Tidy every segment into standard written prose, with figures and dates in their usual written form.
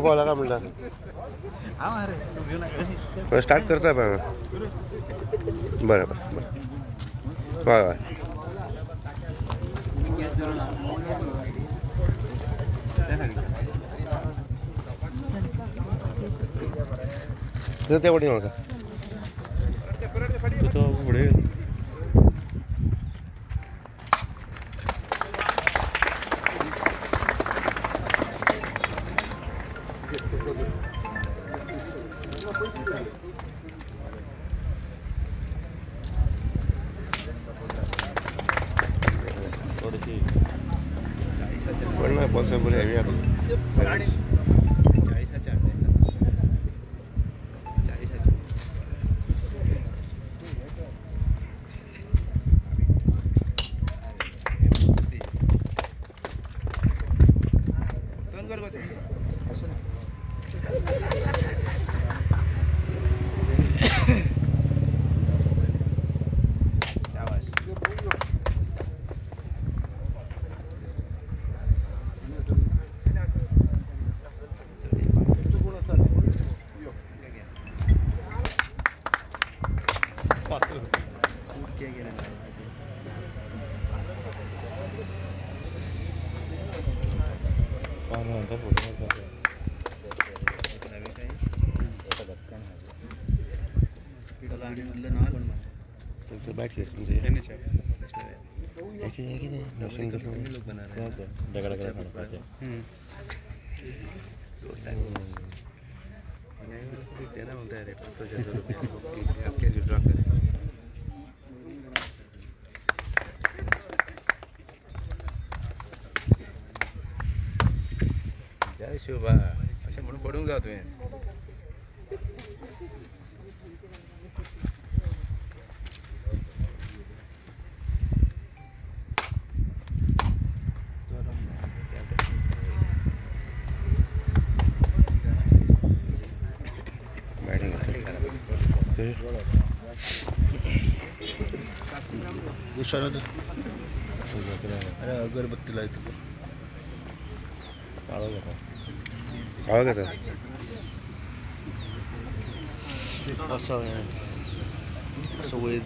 बोला का म्हणला स्टार्ट करता बरं बरं बरं होय ते पडी नका पुढे पण नाही पॉसिबल आहे शिवबा असे म्हणून पडून जा तुम्ही अरे अगरबत्ती लायतो काळं घेतं असं असं वय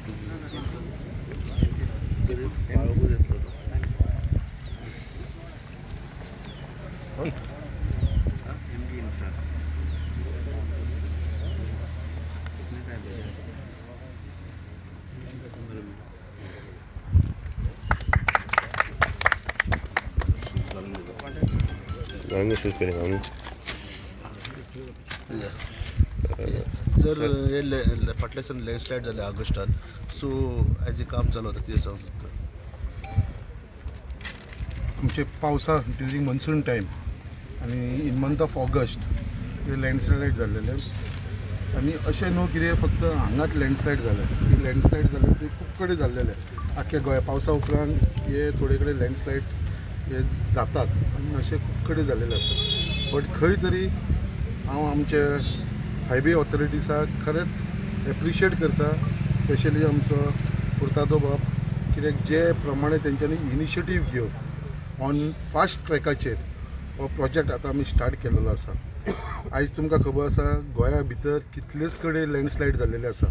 जर हे फाटल्यासान लँडस्लायड जाले ऑगस्टान सो एज ए काम चालू होता कितें जावंक शकता आमचे पावसा ड्युरींग मन्सून टायम आनी इन मंथ ऑफ ऑगस्ट हे लँडस्लायड जाल्लेले आनी अशें न्हू कितें फक्त हांगाच लँडस्लायड जाले ती लँडस्लायड जाले ते खूब कडेन जाल्लेले आख्या गोंया पावसा उपरांत हे थोडे कडेन लँडस्लायड हे जातात आनी अशें खूब कडेन जाल्लेले आसा बट खंय तरी हांव आमचे हायवे ऑथॉरिटीसाक खरेंच एप्रिशिएट करता स्पेशली आमचो फुर्तादो बाब कित्याक जे प्रमाणे तेंच्यांनी इनिशिएटीव घेवन ऑन फास्ट ट्रॅकाचेर हो प्रोजेक्ट आतां आमी स्टार्ट केलेलो आसा आयज तुमकां खबर आसा गोंया भितर कितलेच कडेन लँडस्लायड जाल्लेले आसा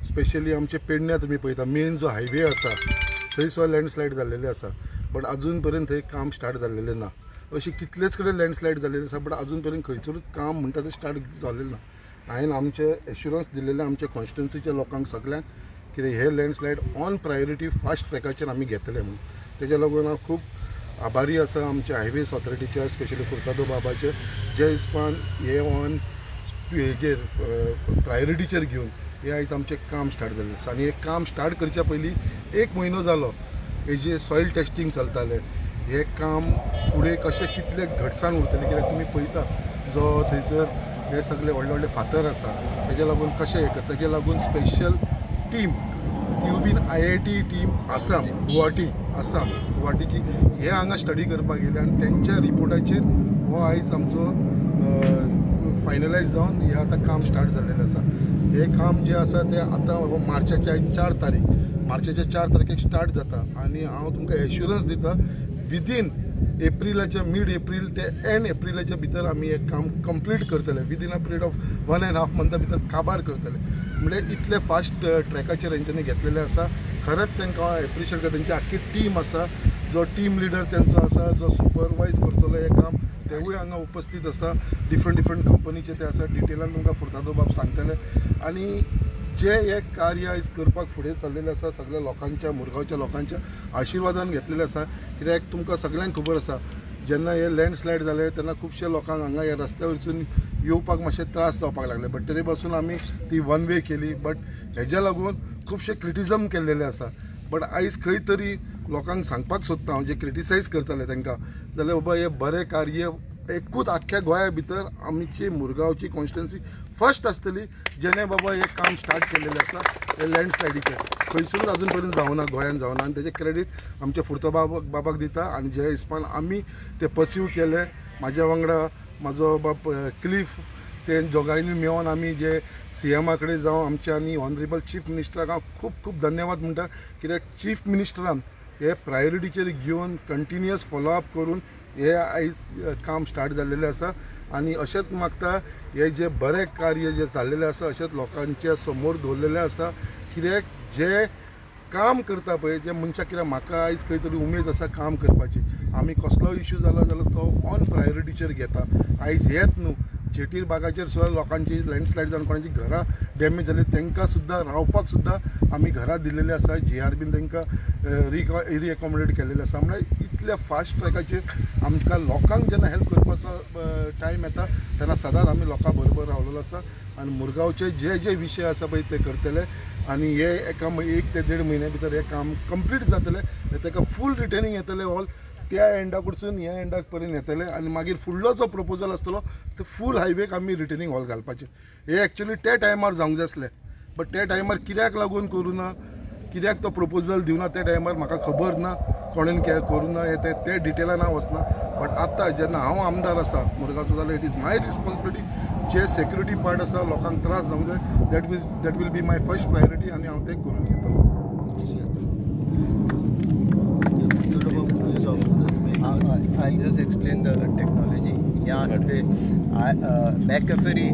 स्पेशली आमचे पेडण्या तुमी पळयता मेन जो हायवे आसा थंय सुद्दां लँडस्लायड जाल्लेले आसा बट अजून पर्यंत थंय काम स्टार्ट जाल्लेलें ना अशी कितलेच कडेन लँडस्लायड जाल्लेले आसा बट अजून पर्यंत खंयचरूच काम म्हणटा तें स्टार्ट जाल्लें ना हांवें आमचे एश्युरन्स दिल्लेले आमच्या कॉन्स्टिट्युन्सीच्या लोकांक सगळ्यांक कितें हे लँडस्लायड ऑन प्रायोरिटी फास्ट ट्रॅकाचेर आमी घेतले म्हणून तेज्या लागून हांव खूब आभारी आसा आमच्या हायवेज ऑथॉरिटीच्या स्पेशली फुर्तादो बाबाचे जे हिसपान हे ऑन हेजेर प्रायोरिटीचेर घेवन हे आयज आमचें काम स्टार्ट जाल्लें आसा आनी हे काम स्टार्ट करच्या पयलीं 1 म्हयनो जालो हेजे सॉयल टेस्टींग चलतालें हे काम फुडें कशें कितले घटसाण उरतलें कित्याक तुमी पळयता जो थंयसर हे सगळे व्हडले व्हडले फातर आसा तेज्या लागून कशें हे करता तेज्या लागून स्पेशल टीम ट्युबीन IIT टीम आसाम गुवाहाटी आसा गुवाहाटीची हे हांगा स्टडी करपाक गेले आनी तेंच्या रिपोर्टाचेर हो आयज आमचो फायनलायज जावन हे आतां काम स्टार्ट जाल्लेलें आसा. हे काम जे आसा ते आतां मार्चाच्या आयज 4 तारीख, मार्चाच्या 4 तारखेक स्टार्ट जाता आनी हांव तुमकां एश्युरन्स दिता विदीन एप्रिलाच्या मिड एप्रील ते एंड एप्रिलाच्या भितर आमी हें काम कंप्लीट करतले. विदीन अ पिरियड ऑफ 1.5 मंथा भितर काबार करतले. म्हणजे इतले फास्ट ट्रॅकाचेर हेंच्यांनी घेतलेले आसा. खरेंच तांकां हांव एप्रिशिएट करता. तेंची आख्खी टीम आसा, जो टीम लिडर तेंचो आसा, जो सुपरवायज करतलो हें काम तेवूय हांगा उपस्थित आसा. डिफरंट कंपनीचे ते आसा. डिटेलान तुमकां फुर्तादो बाब सांगतले. आनी जे हे कार्य आयज करपाक फुडें चल्लेलें आसा सगळ्या लोकांच्या, मुरगांवच्या लोकांच्या आशिर्वादान घेतलेलें आसा. कित्याक तुमकां सगळ्यांक खबर आसा जेन्ना हे लँडस्लायड जाले तेन्ना खुबशे लोकांक हांगा ह्या रस्त्या वयरसून येवपाक मातशे त्रास जावपाक लागले. बट तरी पासून आमी ती वन वे केली. बट हेज्या लागून खुबशे क्रिटिजम केल्लेले आसा. बट आयज खंय तरी लोकांक सांगपाक सोदता हांव जे क्रिटिसायज करताले तांकां जाल्यार बाबा हे बरें कार्य एकूच आख्ख्या गोंया भितर आमची मुरगांवची कॉन्स्टिट्युएन्सी फर्स्ट आसतली जेणे बाबा हे काम स्टार्ट केल्लेलें आसा हे लँडस्लायडीचें. खंयसूनच आजून पर्यंत जावना, गोंयान जावना. आनी तेजें क्रेडीट आमच्या फुर्तो बाबाक दिता. आनी जे हिसपान आमी ते पर्स्यू केले, म्हाज्या वांगडा म्हाजो बाब क्लिफ, ते दोगांयनी मेळोन आमी जे CMा कडेन जावं आमच्या आनी ऑनरेबल चीफ मिनिस्टराक हांव खूब खूब धन्यवाद म्हणटा. कित्याक चीफ मिनिस्टरान हे प्रायोरिटीचेर घेवन कंटिन्युअस फॉलोअप करून हे आयज काम स्टार्ट जाल्लेलें आसा. आनी अशेंच मागता हे जे बरें कार्य जे जाल्लेलें आसा अशेंच लोकांच्या समोर दवरलेलें आसा. कित्याक जे काम करता पळय जे मनशाक, कित्याक म्हाका आयज खंय तरी उमेद आसा काम करपाची. आमी कसलो इश्यू जाला जाल्यार तो ऑन प्रायोरिटीचेर घेता. आयज हेच न्हू, जेटीर बागाचेर सुद्दां लोकांची लँडस्लायड जावन कोणाची घरां डॅमेज जाली तांकां सुद्दां रावपाक सुद्दां आमी घरां दिल्लेली आसा. JRBन तांकां रिएकॉमोडेट केल्लेलें आसा. म्हळ्यार इतल्या फास्ट ट्रॅकाचेर आमकां लोकांक जेन्ना हेल्प करपाचो टायम येता तेन्ना सदांच आमी लोकां बरोबर रावलेलो आसा. आनी मुरगांवचे जे जे विशय आसा पळय ते करतले. आनी हे 1 ते 1.5 म्हयन्या भितर हे काम कंप्लीट जातलें. ताका फूल रिटर्निंग येतलें ऑल त्या एंडा कडसून ह्या एंडाक पर्यंत येतले. आनी मागीर फुडलो जो प्रपोजल आसतलो तो फूल हायवेक आमी रिटर्निंग हॉल घालपाचें. हे एक्चुअली त्या टायमार जावंक जाय आसलें. बट त्या टायमार कित्याक लागून करूं ना, कित्याक तो प्रपोजल दिवना त्या टायमार म्हाका खबर ना. कोणेन करूं ना हे ते डिटेलान हांव वचना. बट आतां जेन्ना हांव आमदार आसा मुरगांवचो जाल्यार इट इज माय रिस्पॉन्सिबिलिटी. जे सेक्युरिटी पार्ट आसा लोकांक त्रास जावंक जाय that will be my first priority आनी हांव तें करून घेतलो. I'll just explain the technology. यहाँ से McAfee,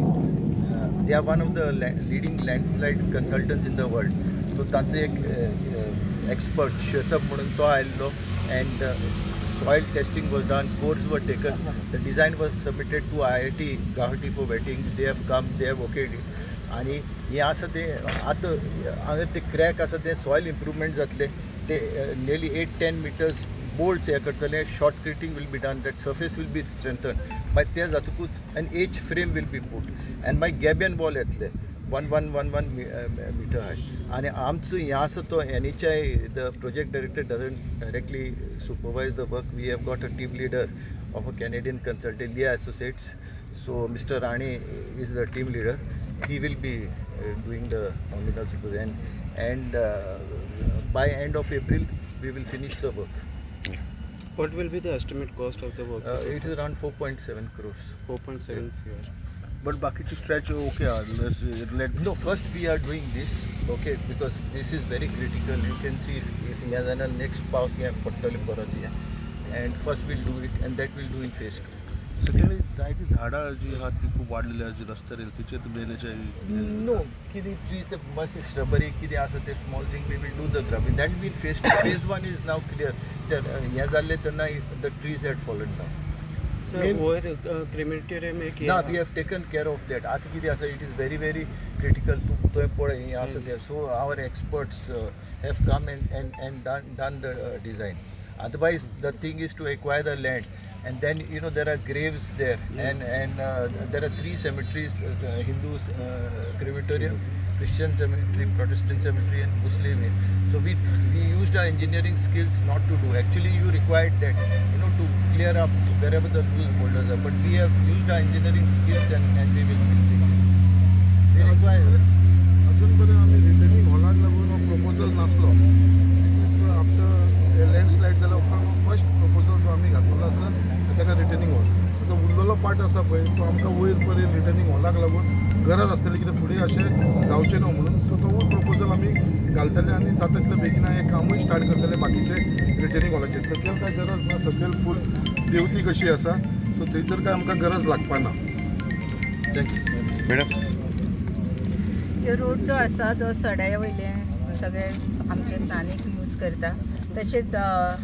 they are one of the leading landslide consultants in the world. So तांचे एक expert Shwetab म्हणून तो आयल्लो and soil testing was done, cores were taken, the design was submitted to IIT Guwahati for vetting. They have come, they have okayed it. आणि हे आसा ते आतां हांगा ते क्रॅक आसा ते सॉयल इम्प्रूवमेंट जातले. ते nearly 8-10 meters bolts हे करतले. shotcreting will be done, that surface will be strengthened. By ते जातकूच an H frame will be put and by gabion wall येतले 1.11 meter high. आणि आमचो हे आसा तो NHI, the project director doesn't directly supervise the work. We have got a team leader of a Canadian consultant, Leah Associates. So Mr. Rani is the team leader. He will be doing the nominal supervision, and by end of April we will finish the work. What will be the estimate cost of the work? It is around 4.7 crores. 4.7 crores. But बाकीचे stretch okay are. No, first we are doing this, okay, because this is very critical. You can see if he has an next pass here, and first we'll do it, and that we'll do in phase 2. सगळी जायती झाडां जी आहात ती खूप वाडलेली आहा जी रस्त्यार येयला तिचेर तुमी No, कितें trees, the bus is shrubbery, कितें आसा ते small thing we will do the grubbing. That will phase 2. Phase 1 is now clear. हे जाल्ले तेन्ना the trees had fallen down. So over crematorium में ना, we have taken care of that. आतां कितें आसा, it is very very critical. तूं पळय हें आसा ते. So our experts have come and done the design. Otherwise the thing is to acquire the land, and then there are graves there, and there are 3 cemeteries, Hindus crematorium, Christian cemetery, Protestant cemetery, and Muslim. So we used our engineering skills not to do. Actually you required that to clear up wherever the loose boulders are, but we have used our engineering skills and we will mistake. We require अजून पर्यंत आम्ही returning हॉलाक लागून proposal नासलो. दिस is after landslide जाल्यार उपरांत first proposal जो आमी घातलेलो आसा ताका रिटर्निंग वॉल. जो उरलेलो पार्ट आसा पळय तो आमकां वयर पर्यंत रिटर्निंग वॉलाक लागून गरज आसतली, कित्याक फुडें अशें जावचें न्हू म्हणून. सो तो प्रपोजल आमी घालतले आनी जाता तितले बेगीन हें कामूय स्टार्ट करतले बाकीचे रिटर्निंग वॉलाचेर. सकयल कांय गरज ना, सकयल फूल देवती कशी आसा, सो थंयसर कांय आमकां गरज लागपा ना. Thank you madam. तो रोड जो आसा तो सड्या वयले सगळे आमचे स्थानीक यूज करता, तशेंच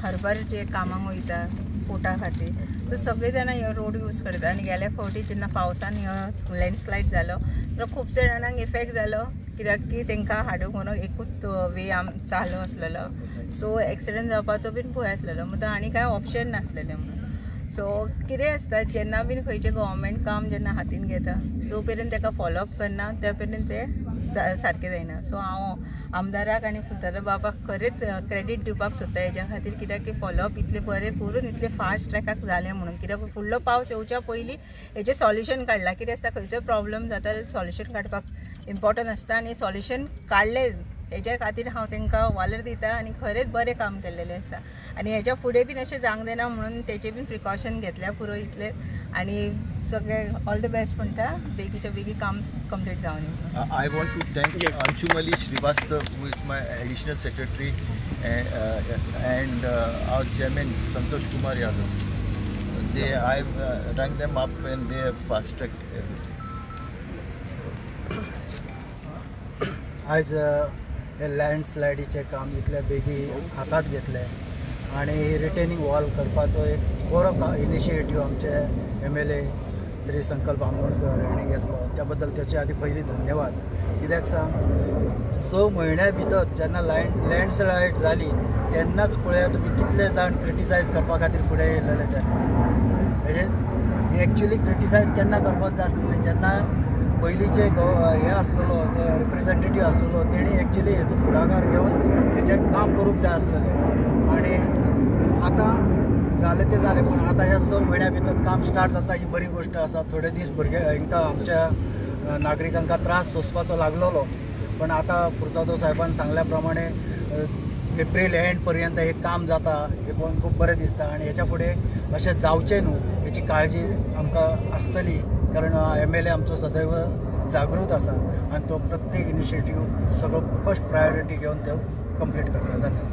हरबार जे कामाक वयता पोटा खातीर तो सगळे जाणां हो रोड यूज करता. आनी गेल्या फावटी जेन्ना पावसान हो लँडस्लायड जालो तो खूब जाणांक इफेक्ट जालो, कित्याक की तांकां हाडूंक व्हरोंक एकूच वे चालू आसलेलो, सो एक्सिडंट जावपाचो बीन भंय आसलेलो. म्हणून आनी कांय ऑप्शन नासलेलें म्हणून. सो कितें आसता जेन्ना बीन खंयचें गव्हर्मेंट काम जेन्ना हातीन घेता जो पर्यंत ताका फॉलोअप करना त्या पर्यंत तें सारकें जायना. सो हांव आमदाराक आनी फुलदारा बाबाक खरेंच क्रेडीट दिवपाक सोदता हेज्या खातीर, कित्याक की फॉलोअप इतलें बरें करून इतलें फास्ट ट्रॅकाक जालें म्हणून. कित्याक फुडलो पावस येवच्या पयलीं हेजें सॉल्युशन काडलां. कितें आसता खंयचो प्रॉब्लम जाता जाल्यार सॉल्युशन काडपाक इम्पॉर्टंट आसता, आनी सॉल्युशन काडलें हेज्या खातीर हांव तांकां वालोर दिता. आनी खरेंच बरें काम केल्लेलें आसा, आनी हेज्या फुडें बीन अशें जावंक जायना म्हणून तेजें बीन प्रिकॉशन घेतल्या पुरो इतलें. आनी सगळें ऑल द बेस्ट म्हणटा, बेगीच्या बेगी काम कंप्लीट जावन येवं. I want to thank Anshumali Srivastav, who is my additional secretary, and our chairman Santosh Kumar Yadav. I rang them up and they have fast tracked everything. आज हे लँडस्लायडीचें काम इतले बेगी हातात घेतले आणि रिटेनिंग वॉल करपाचो एक बरो इनिशिएटीव आमचे MLA श्री संकल्प आमोणकर हांणी घेतलो. त्या बद्दल त्याचे आदी पयलीं धन्यवाद. कित्याक सांग 6 म्हयन्या भितर जेन्ना लँडस्लायड जाली तेन्नाच पळया तुमी कितले जाण क्रिटिसायज करपा खातीर फुडें येयलेले. तेन्ना हेजे एक्चुली क्रिटिसायज केन्ना करपाक जाय आसलेलें जेन्ना पयलींचे हे आसलेलो जो रिप्रेझेंटेटीव आसलेलो तेणी एक्चुली हेतू फुडाकार घेवन हेचेर काम करूंक जाय आसलेलें. आनी आतां जालें तें जालें, पूण आतां ह्या 6 म्हयन्या भितर काम स्टार्ट जाता ही बरी गोश्ट आसा. थोडे दीस हांकां आमच्या नागरिकांका त्रास सोंसपाचो लागलेलो, पण आतां फुर्तादो साहेबान सांगल्या प्रमाणे एप्रील एंड पर्यंत हे काम जाता, हे पळोवन खूब बरें दिसता. आनी हेच्या फुडें अशें जावचें न्हू हेची काळजी आमकां आसतली, कारण MLA आमचो सदैव जागृत आसा आनी तो प्रत्येक इनिशिएटीव सगळो फर्स्ट प्रायोरिटी घेवन तो कंप्लीट करता. धन्यवाद.